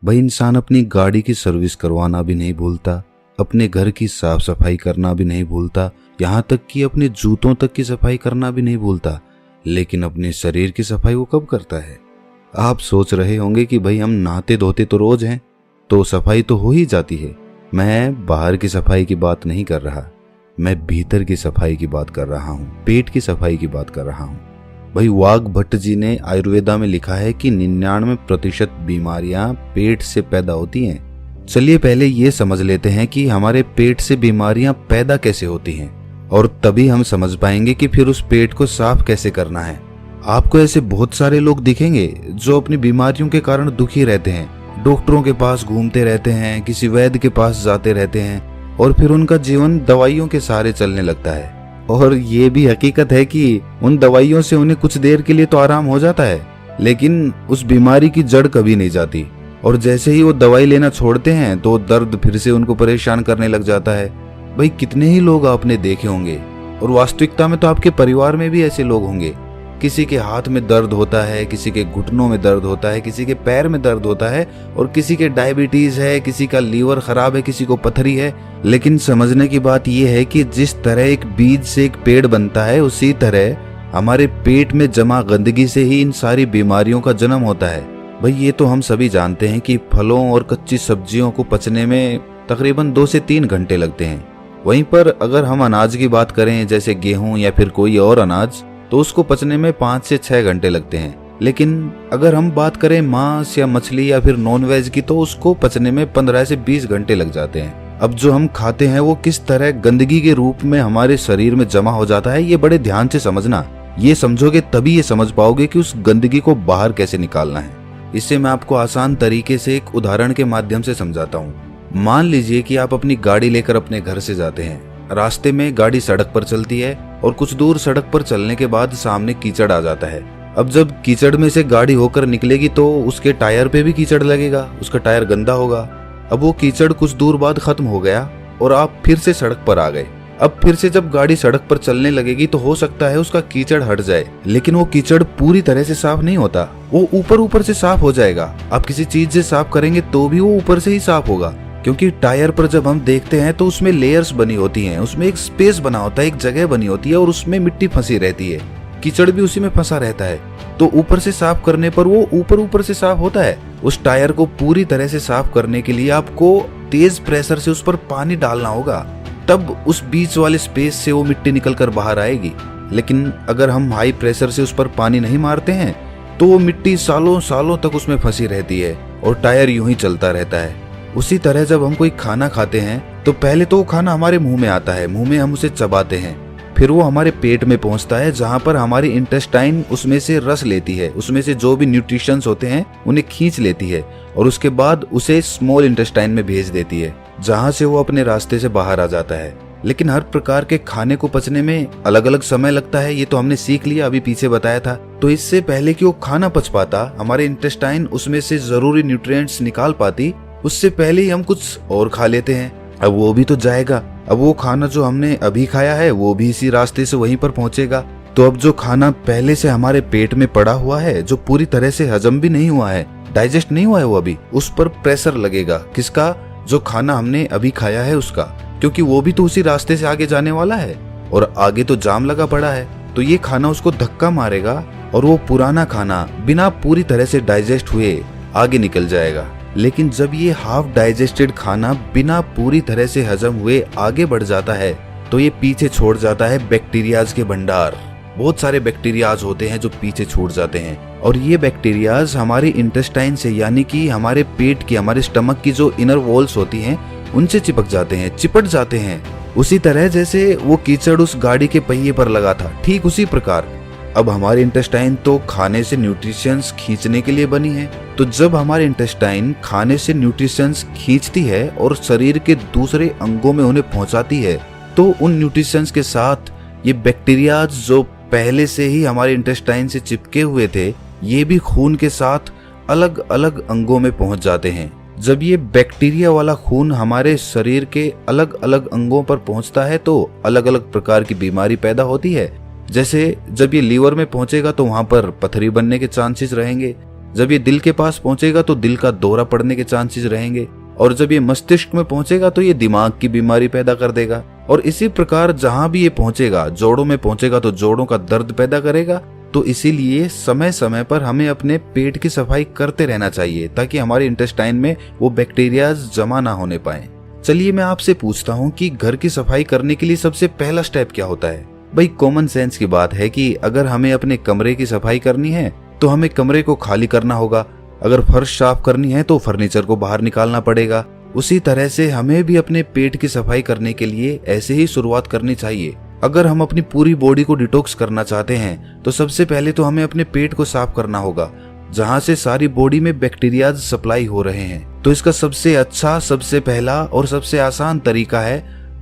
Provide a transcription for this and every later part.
भाई इंसान अपनी गाड़ी की सर्विस करवाना भी नहीं भूलता, अपने घर की साफ सफाई करना भी नहीं भूलता, यहाँ तक कि अपने जूतों तक की सफाई करना भी नहीं भूलता, लेकिन अपने शरीर की सफाई वो कब करता है? आप सोच रहे होंगे कि भाई हम नहाते धोते तो रोज हैं, तो सफाई तो हो ही जाती है। मैं बाहर की सफाई की बात नहीं कर रहा, मैं भीतर की सफाई की बात कर रहा हूँ, पेट की सफाई की बात कर रहा हूँ। भाई वाघ भट्ट जी ने आयुर्वेदा में लिखा है कि 99% बीमारियां पेट से पैदा होती हैं। चलिए पहले ये समझ लेते हैं कि हमारे पेट से बीमारियां पैदा कैसे होती हैं, और तभी हम समझ पाएंगे कि फिर उस पेट को साफ कैसे करना है। आपको ऐसे बहुत सारे लोग दिखेंगे जो अपनी बीमारियों के कारण दुखी रहते हैं, डॉक्टरों के पास घूमते रहते हैं, किसी वैद्य के पास जाते रहते हैं, और फिर उनका जीवन दवाइयों के सहारे चलने लगता है। और ये भी हकीकत है कि उन दवाइयों से उन्हें कुछ देर के लिए तो आराम हो जाता है, लेकिन उस बीमारी की जड़ कभी नहीं जाती। और जैसे ही वो दवाई लेना छोड़ते हैं तो दर्द फिर से उनको परेशान करने लग जाता है। भाई कितने ही लोग आपने देखे होंगे, और वास्तविकता में तो आपके परिवार में भी ऐसे लोग होंगे। किसी के हाथ में दर्द होता है, किसी के घुटनों में दर्द होता है, किसी के पैर में दर्द होता है, और किसी के डायबिटीज है, किसी का लीवर खराब है, किसी को पथरी है। लेकिन समझने की बात यह है कि जिस तरह एक बीज से एक पेड़ बनता है, उसी तरह हमारे पेट में जमा गंदगी से ही इन सारी बीमारियों का जन्म होता है। भाई ये तो हम सभी जानते हैं कि फलों और कच्ची सब्जियों को पचने में तकरीबन 2 से 3 घंटे लगते हैं। वहीं पर अगर हम अनाज की बात करें, जैसे गेहूं या फिर कोई और अनाज, तो उसको पचने में 5 से 6 घंटे लगते हैं। लेकिन अगर हम बात करें मांस या मछली या फिर नॉनवेज की, तो उसको पचने में 15 से 20 घंटे लग जाते हैं। अब जो हम खाते हैं वो किस तरह गंदगी के रूप में हमारे शरीर में जमा हो जाता है, ये बड़े ध्यान से समझना। ये समझोगे तभी ये समझ पाओगे कि उस गंदगी को बाहर कैसे निकालना है। इससे मैं आपको आसान तरीके से एक उदाहरण के माध्यम से समझाता हूँ। मान लीजिए कि आप अपनी गाड़ी लेकर अपने घर से जाते हैं। रास्ते में गाड़ी सड़क पर चलती है, और कुछ दूर सड़क पर चलने के बाद सामने कीचड़ आ जाता है। अब जब कीचड़ में से गाड़ी होकर निकलेगी तो उसके टायर पे भी कीचड़ लगेगा, उसका टायर गंदा होगा। अब वो कीचड़ कुछ दूर बाद खत्म हो गया और आप फिर से सड़क पर आ गए। अब फिर से जब गाड़ी सड़क पर चलने लगेगी तो हो सकता है उसका कीचड़ हट जाए, लेकिन वो कीचड़ पूरी तरह से साफ नहीं होता, वो ऊपर ऊपर से साफ हो जाएगा। आप किसी चीज से साफ करेंगे तो भी वो ऊपर से ही साफ होगा, क्योंकि टायर पर जब हम देखते हैं तो उसमें लेयर्स बनी होती हैं, उसमें एक स्पेस बना होता है, एक जगह बनी होती है, और उसमें मिट्टी फंसी रहती है, कीचड़ भी उसी में फंसा रहता है। तो ऊपर से साफ करने पर वो ऊपर ऊपर से साफ होता है। उस टायर को पूरी तरह से साफ करने के लिए आपको तेज प्रेशर से उस पर पानी डालना होगा, तब उस बीच वाले स्पेस से वो मिट्टी निकल कर बाहर आएगी। लेकिन अगर हम हाई प्रेशर से उस पर पानी नहीं मारते हैं तो वो मिट्टी सालों सालों तक उसमें फंसी रहती है और टायर यूं ही चलता रहता है। उसी तरह जब हम कोई खाना खाते हैं तो पहले तो वो खाना हमारे मुंह में आता है, मुंह में हम उसे चबाते हैं, फिर वो हमारे पेट में पहुंचता है, जहां पर हमारी इंटेस्टाइन उसमें से रस लेती है, उसमें से जो भी न्यूट्रिशंस होते हैं उन्हें खींच लेती है, और उसके बाद उसे स्मॉल इंटेस्टाइन में भेज देती है, जहां से वो अपने रास्ते से बाहर आ जाता है। लेकिन हर प्रकार के खाने को पचने में अलग अलग समय लगता है, ये तो हमने सीख लिया, अभी पीछे बताया था। तो इससे पहले कि वो खाना पच पाता, हमारे इंटेस्टाइन उसमें से जरूरी न्यूट्रिएंट्स निकाल पाती, उससे पहले ही हम कुछ और खा लेते हैं। अब वो भी तो जाएगा, अब वो खाना जो हमने अभी खाया है वो भी इसी रास्ते से वहीं पर पहुंचेगा। तो अब जो खाना पहले से हमारे पेट में पड़ा हुआ है, जो पूरी तरह से हजम भी नहीं हुआ है, डाइजेस्ट नहीं हुआ है, वो अभी उस पर प्रेशर लगेगा। किसका? जो खाना हमने अभी खाया है उसका, क्योंकि वो भी तो उसी रास्ते से आगे जाने वाला है और आगे तो जाम लगा पड़ा है। तो ये खाना उसको धक्का मारेगा और वो पुराना खाना बिना पूरी तरह से डाइजेस्ट हुए आगे निकल जाएगा। लेकिन जब ये हाफ डाइजेस्टेड खाना बिना पूरी तरह से हजम हुए आगे बढ़ जाता है तो ये पीछे छोड़ जाता है बैक्टीरियाज के भंडार। बहुत सारे बैक्टीरियाज होते हैं जो पीछे छूट जाते हैं, और ये बैक्टीरियाज हमारे इंटेस्टाइन से, यानी कि हमारे पेट की, हमारे स्टमक की जो इनर वॉल्स होती हैं उनसे चिपक जाते हैं, चिपट जाते हैं। उसी तरह जैसे वो कीचड़ उस गाड़ी के पहिए पर लगा था, ठीक उसी प्रकार अब हमारे इंटेस्टाइन तो खाने से न्यूट्रिशंस खींचने के लिए बनी है। तो जब हमारे इंटेस्टाइन खाने से न्यूट्रिशंस खींचती है और शरीर के दूसरे अंगों में उन्हें पहुंचाती है, तो उन न्यूट्रिशंस के साथ ये बैक्टीरियाज जो पहले से ही हमारे इंटेस्टाइन से चिपके हुए थे, ये भी खून के साथ अलग अलग अंगों में पहुंच जाते हैं। जब ये बैक्टीरिया वाला खून हमारे शरीर के अलग अलग अंगों पर पहुंचता है तो अलग अलग प्रकार की बीमारी पैदा होती है। जैसे जब ये लीवर में पहुंचेगा तो वहां पर पथरी बनने के चांसेस रहेंगे। जब ये दिल के पास पहुंचेगा तो दिल का दौरा पड़ने के चांसेस रहेंगे, और जब ये मस्तिष्क में पहुंचेगा तो ये दिमाग की बीमारी पैदा कर देगा, और इसी प्रकार जहां भी ये पहुंचेगा, जोड़ों में पहुंचेगा तो जोड़ों का दर्द पैदा करेगा। तो इसीलिए समय समय पर हमें अपने पेट की सफाई करते रहना चाहिए ताकि हमारे इंटेस्टाइन में वो बैक्टीरिया जमा ना होने पाए। चलिए मैं आपसे पूछता हूँ कि घर की सफाई करने के लिए सबसे पहला स्टेप क्या होता है? भाई कॉमन सेंस की बात है कि अगर हमें अपने कमरे की सफाई करनी है तो हमें कमरे को खाली करना होगा। अगर फर्श साफ करनी है तो फर्नीचर को बाहर निकालना पड़ेगा। उसी तरह से हमें भी अपने पेट की सफाई करने के लिए ऐसे ही शुरुआत करनी चाहिए। अगर हम अपनी पूरी बॉडी को डिटॉक्स करना चाहते हैं तो सबसे पहले तो हमें अपने पेट को साफ करना होगा, जहां से सारी बॉडी में बैक्टीरिया सप्लाई हो रहे हैं। तो इसका सबसे अच्छा, सबसे पहला और सबसे आसान तरीका है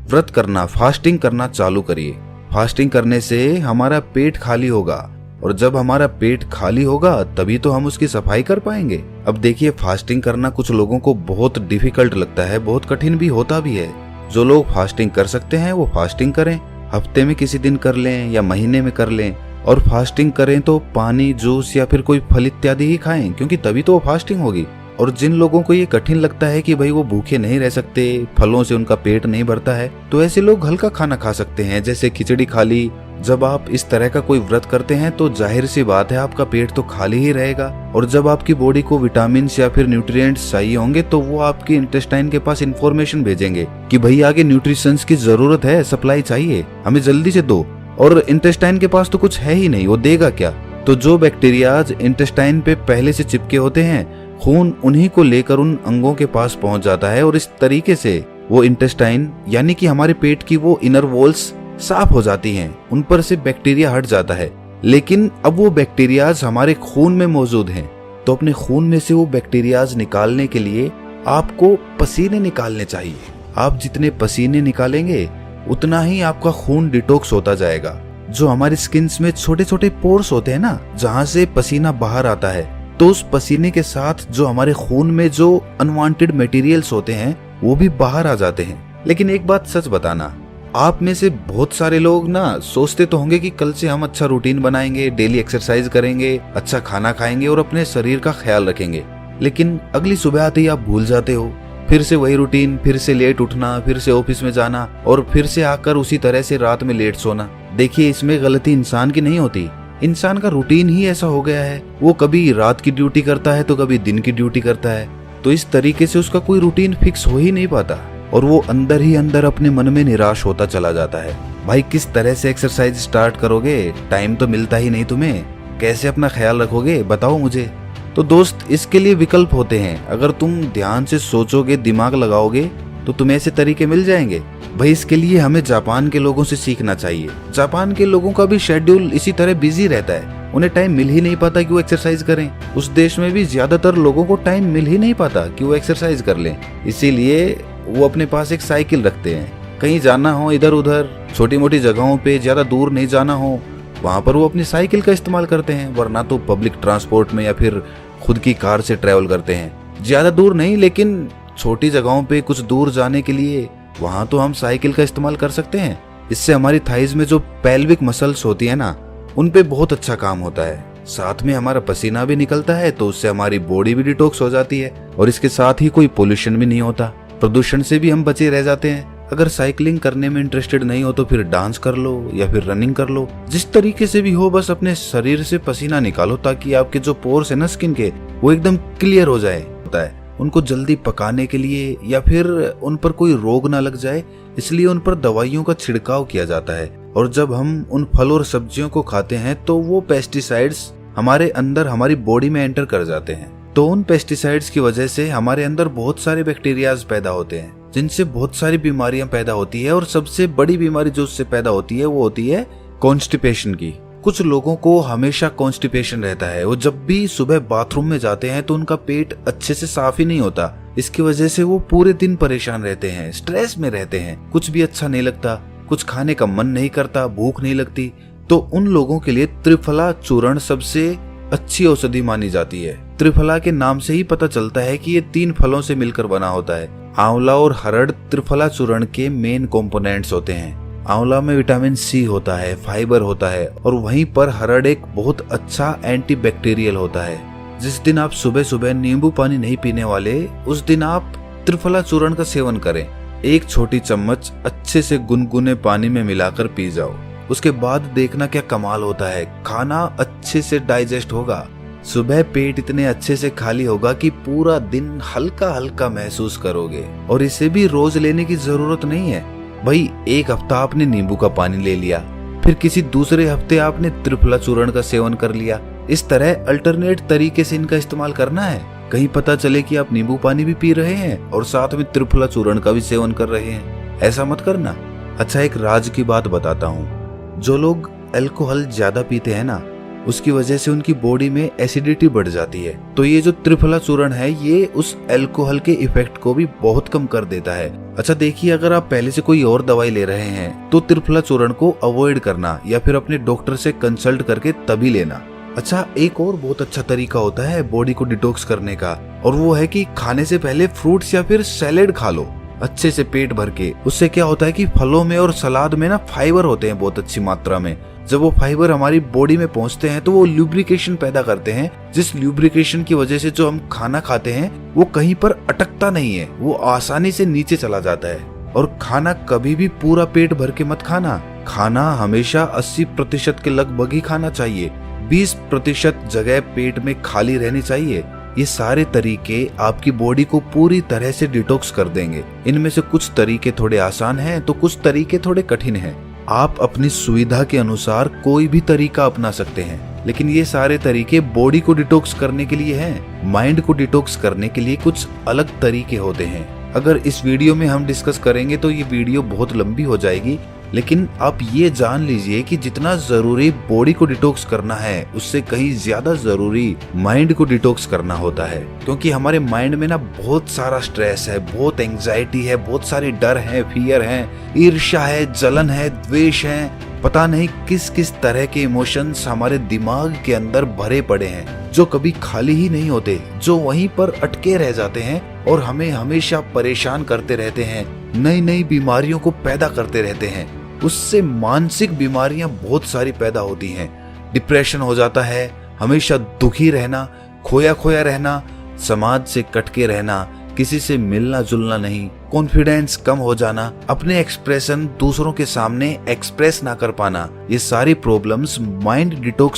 व्रत करना, फास्टिंग करना चालू करिए। फास्टिंग करने से हमारा पेट खाली होगा, और जब हमारा पेट खाली होगा तभी तो हम उसकी सफाई कर पाएंगे। अब देखिए, फास्टिंग करना कुछ लोगों को बहुत डिफिकल्ट लगता है, बहुत कठिन भी होता भी है। जो लोग फास्टिंग कर सकते हैं वो फास्टिंग करें, हफ्ते में किसी दिन कर लें या महीने में कर लें। और फास्टिंग करें तो पानी, जूस या फिर कोई फल इत्यादि ही खाएं, क्योंकि तभी तो वो फास्टिंग होगी। और जिन लोगों को ये कठिन लगता है कि भाई वो भूखे नहीं रह सकते, फलों से उनका पेट नहीं भरता है, तो ऐसे लोग हल्का खाना खा सकते हैं, जैसे खिचड़ी खा ली। जब आप इस तरह का कोई व्रत करते हैं तो जाहिर सी बात है आपका पेट तो खाली ही रहेगा, और जब आपकी बॉडी को विटामिन या फिर न्यूट्रिएंट्स चाहिए होंगे तो वो आपके इंटेस्टाइन के पास इंफॉर्मेशन भेजेंगे कि भाई आगे न्यूट्रिशंस की जरूरत है, सप्लाई चाहिए, हमें जल्दी से दो। और इंटेस्टाइन के पास तो कुछ है ही नहीं, वो देगा क्या? तो जो बैक्टीरियाज इंटेस्टाइन पे पहले से चिपके होते हैं, खून उन्हीं को लेकर उन अंगों के पास पहुंच जाता है, और इस तरीके से वो इंटेस्टाइन यानी कि हमारे पेट की वो इनर वॉल्स साफ हो जाती हैं, उन पर से बैक्टीरिया हट जाता है। लेकिन अब वो बैक्टीरियाज हमारे खून में मौजूद हैं, तो अपने खून में से वो बैक्टीरियाज निकालने के लिए आपको पसीने निकालने चाहिए। आप जितने पसीने निकालेंगे उतना ही आपका खून डिटॉक्स होता जाएगा। जो हमारी स्किन में छोटे छोटे पोर्स होते हैं ना, जहां से पसीना बाहर आता है, तो उस पसीने के साथ जो हमारे खून में जो अनवांटेड मटेरियल्स होते हैं वो भी बाहर आ जाते हैं। लेकिन एक बात सच बताना, आप में से बहुत सारे लोग ना सोचते तो होंगे कि कल से हम अच्छा रूटीन बनाएंगे, डेली एक्सरसाइज करेंगे, अच्छा खाना खाएंगे और अपने शरीर का ख्याल रखेंगे। लेकिन अगली सुबह आते ही आप भूल जाते हो, फिर से वही रूटीन, फिर से लेट उठना, फिर से ऑफिस में जाना, और फिर से आकर उसी तरह से रात में लेट सोना। देखिए, इसमें गलती इंसान की नहीं होती, इंसान का रूटीन ही ऐसा हो गया है। वो कभी रात की ड्यूटी करता है तो कभी दिन की ड्यूटी करता है, तो इस तरीके से उसका कोई रूटीन फिक्स हो ही नहीं पाता, और वो अंदर ही अंदर अपने मन में निराश होता चला जाता है। भाई किस तरह से एक्सरसाइज स्टार्ट करोगे? टाइम तो मिलता ही नहीं तुम्हें, कैसे अपना ख्याल रखोगे बताओ मुझे। तो दोस्त, इसके लिए विकल्प होते हैं। अगर तुम ध्यान से सोचोगे, दिमाग लगाओगे, तो तुम्हें ऐसे तरीके मिल जाएंगे। भाई इसके लिए हमें जापान के लोगों से सीखना चाहिए। जापान के लोगों का भी शेड्यूल इसी तरह बिजी रहता है, उन्हें टाइम मिल ही नहीं पाता कि वो एक्सरसाइज करें। उस देश में भी ज्यादातर लोगों को टाइम मिल ही नहीं पाता कि वो एक्सरसाइज कर लें, इसीलिए वो अपने पास एक साइकिल रखते हैं। कहीं जाना हो इधर उधर, छोटी मोटी जगहों पे, ज्यादा दूर नहीं जाना हो, वहां पर वो अपनी साइकिल का इस्तेमाल करते हैं, वरना तो पब्लिक ट्रांसपोर्ट में या फिर खुद की कार से ट्रेवल करते हैं। ज्यादा दूर नहीं, लेकिन छोटी जगहों पे कुछ दूर जाने के लिए वहां तो हम साइकिल का इस्तेमाल कर सकते हैं। इससे हमारी थाइज में जो पेल्विक मसल्स होती है ना, उन पे बहुत अच्छा काम होता है। साथ में हमारा पसीना भी निकलता है, तो उससे हमारी बॉडी भी डिटॉक्स हो जाती है, और इसके साथ ही कोई पोल्यूशन भी नहीं होता, प्रदूषण से भी हम बचे रह जाते हैं। अगर साइकिलिंग करने में इंटरेस्टेड नहीं हो तो फिर डांस कर लो या फिर रनिंग कर लो, जिस तरीके से भी हो, बस अपने शरीर से पसीना निकालो ताकि आपके जो पोर्स है ना स्किन के, वो एकदम क्लियर हो जाए। होता है उनको जल्दी पकाने के लिए या फिर उन पर कोई रोग ना लग जाए, इसलिए उन पर दवाइयों का छिड़काव किया जाता है। और जब हम उन फल और सब्जियों को खाते हैं तो वो पेस्टिसाइड्स हमारे अंदर, हमारी बॉडी में एंटर कर जाते हैं। तो उन पेस्टिसाइड्स की वजह से हमारे अंदर बहुत सारे बैक्टीरियाज पैदा होते हैं, जिनसे बहुत सारी बीमारियां पैदा होती है। और सबसे बड़ी बीमारी जो उससे पैदा होती है वो होती है कॉन्स्टिपेशन की। कुछ लोगों को हमेशा कॉन्स्टिपेशन रहता है, वो जब भी सुबह बाथरूम में जाते हैं तो उनका पेट अच्छे से साफ ही नहीं होता। इसकी वजह से वो पूरे दिन परेशान रहते हैं, स्ट्रेस में रहते हैं, कुछ भी अच्छा नहीं लगता, कुछ खाने का मन नहीं करता, भूख नहीं लगती। तो उन लोगों के लिए त्रिफला चूर्ण सबसे अच्छी औषधि मानी जाती है। त्रिफला के नाम से ही पता चलता है कि ये 3 फलों से मिलकर बना होता है। आंवला और हरड़ त्रिफला चूर्ण के मेन कंपोनेंट्स होते हैं। आंवला में विटामिन सी होता है, फाइबर होता है, और वहीं पर हरड़ एक बहुत अच्छा एंटीबैक्टीरियल होता है, जिस दिन आप सुबह सुबह नींबू पानी नहीं पीने वाले, उस दिन आप त्रिफला चूर्ण का सेवन करें। 1 छोटी चम्मच अच्छे से गुनगुने पानी में मिलाकर पी जाओ। उसके बाद देखना क्या कमाल होता है। खाना अच्छे से डाइजेस्ट होगा। सुबह पेट इतने अच्छे से खाली होगा कि पूरा दिन हल्का हल्का महसूस करोगे। और इसे भी रोज लेने की जरूरत नहीं है भाई। 1 हफ्ता आपने नींबू का पानी ले लिया, फिर किसी दूसरे हफ्ते आपने त्रिफला चूर्ण का सेवन कर लिया। इस तरह अल्टरनेट तरीके से इनका इस्तेमाल करना है। कहीं पता चले कि आप नींबू पानी भी पी रहे हैं और साथ में त्रिफला चूर्ण का भी सेवन कर रहे हैं। ऐसा मत करना। अच्छा, एक राज की बात बताता हूँ। जो लोग अल्कोहल ज्यादा पीते हैं ना, उसकी वजह से उनकी बॉडी में एसिडिटी बढ़ जाती है। तो ये जो त्रिफला चूर्ण है, ये उस अल्कोहल के इफेक्ट को भी बहुत कम कर देता है। अच्छा देखिए, अगर आप पहले से कोई और दवाई ले रहे हैं तो त्रिफला चूर्ण को अवॉइड करना या फिर अपने डॉक्टर से कंसल्ट करके तभी लेना। अच्छा, एक और बहुत अच्छा तरीका होता है बॉडी को डिटॉक्स करने का, और वो है कि खाने से पहले फ्रूट्स या फिर सैलेड खा लो अच्छे से पेट भर के। उससे क्या होता है कि फलों में और सलाद में ना फाइबर होते हैं बहुत अच्छी मात्रा में। जब वो फाइबर हमारी बॉडी में पहुंचते हैं तो वो ल्यूब्रिकेशन पैदा करते हैं, जिस ल्यूब्रिकेशन की वजह से जो हम खाना खाते हैं वो कहीं पर अटकता नहीं है, वो आसानी से नीचे चला जाता है। और खाना कभी भी पूरा पेट भर के मत खाना। खाना हमेशा 80% के लगभग ही खाना चाहिए। 20% जगह पेट में खाली रहनी चाहिए। ये सारे तरीके आपकी बॉडी को पूरी तरह से डिटॉक्स कर देंगे। इनमें से कुछ तरीके थोड़े आसान हैं तो कुछ तरीके थोड़े कठिन हैं। आप अपनी सुविधा के अनुसार कोई भी तरीका अपना सकते हैं, लेकिन ये सारे तरीके बॉडी को डिटॉक्स करने के लिए हैं। माइंड को डिटॉक्स करने के लिए कुछ अलग तरीके होते हैं। अगर इस वीडियो में हम डिस्कस करेंगे तो ये वीडियो बहुत लंबी हो जाएगी, लेकिन आप ये जान लीजिए कि जितना जरूरी बॉडी को डिटॉक्स करना है, उससे कहीं ज्यादा जरूरी माइंड को डिटॉक्स करना होता है। क्योंकि हमारे माइंड में ना बहुत सारा स्ट्रेस है, बहुत एंजाइटी है, बहुत सारे डर है, फियर है, ईर्ष्या है, जलन है, द्वेष है, पता नहीं किस किस तरह के इमोशंस हमारे दिमाग के अंदर भरे पड़े हैं, जो कभी खाली ही नहीं होते, जो वहीं पर अटके रह जाते हैं और हमें हमेशा परेशान करते रहते हैं, नई नई बीमारियों को पैदा करते रहते हैं। उससे मानसिक बीमारियां बहुत सारी पैदा होती हैं। डिप्रेशन हो जाता है, हमेशा दुखी रहना, खोया खोया रहना, समाज से कटके रहना, किसी से मिलना जुलना नहीं, कॉन्फिडेंस कम हो जाना, अपने एक्सप्रेशन दूसरों के सामने एक्सप्रेस ना कर पाना, ये सारी प्रॉब्लम्स माइंड डिटॉक्स